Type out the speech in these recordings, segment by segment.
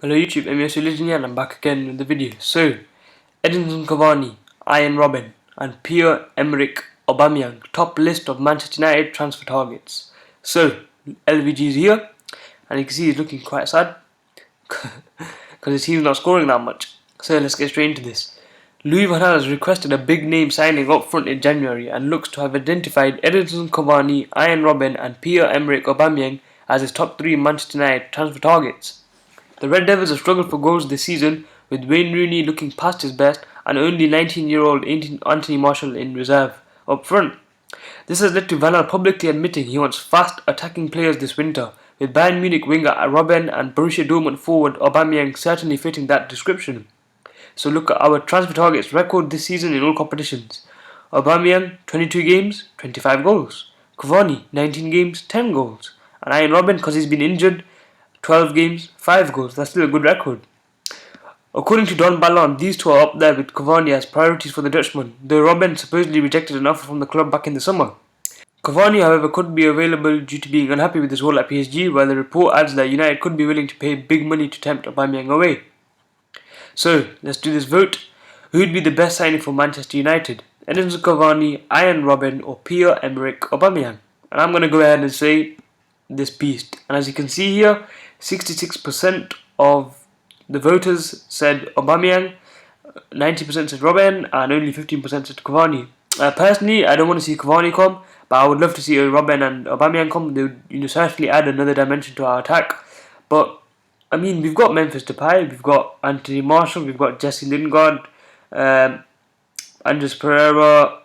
Hello YouTube, I'm your Legend and I'm back again with the video. So, Edinson Cavani, Arjen Robben and Pierre-Emerick Aubameyang top list of Manchester United transfer targets. So, LVG is here and you can see he's looking quite sad because his team's not scoring that much. So let's get straight into this. Louis van Gaal has requested a big name signing up front in January and looks to have identified Edinson Cavani, Arjen Robben and Pierre-Emerick Aubameyang as his top 3 Manchester United transfer targets. The Red Devils have struggled for goals this season, with Wayne Rooney looking past his best and only 19-year-old Anthony Martial in reserve up front. This has led to Van Gaal publicly admitting he wants fast attacking players this winter, with Bayern Munich winger Robben and Borussia Dortmund forward Aubameyang certainly fitting that description. So look at our transfer targets record this season in all competitions. Aubameyang 22 games, 25 goals. Cavani 19 games, 10 goals. And Arjen Robben, because he's been injured, 12 games, 5 goals. That's still a good record. According to Don Ballon, these two are up there with Cavani as priorities for the Dutchman, though Robben supposedly rejected an offer from the club back in the summer. Cavani, however, could be available due to being unhappy with his role at PSG, while the report adds that United could be willing to pay big money to tempt Aubameyang away. So, let's do this vote. Who would be the best signing for Manchester United? Edinson Cavani, Arjen Robben or Pierre-Emerick Aubameyang? And I'm going to go ahead and say this beast. And as you can see here, 66% of the voters said Aubameyang, 90% said Robben, and only 15% said Cavani. Personally, I don't want to see Cavani come, but I would love to see Robben and Aubameyang come. They would certainly add another dimension to our attack. But I mean, we've got Memphis Depay, we've got Anthony Martial, we've got Jesse Lingard, Andres Pereira,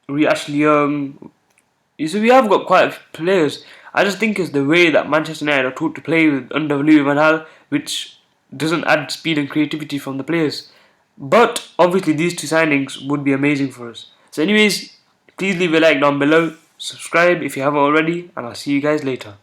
Ashley Young. So we have got quite a few players. I just think it's the way that Manchester United are taught to play with under Louis van Gaal, which doesn't add speed and creativity from the players. But obviously these two signings would be amazing for us. So anyways, please leave a like down below, subscribe if you haven't already, and I'll see you guys later.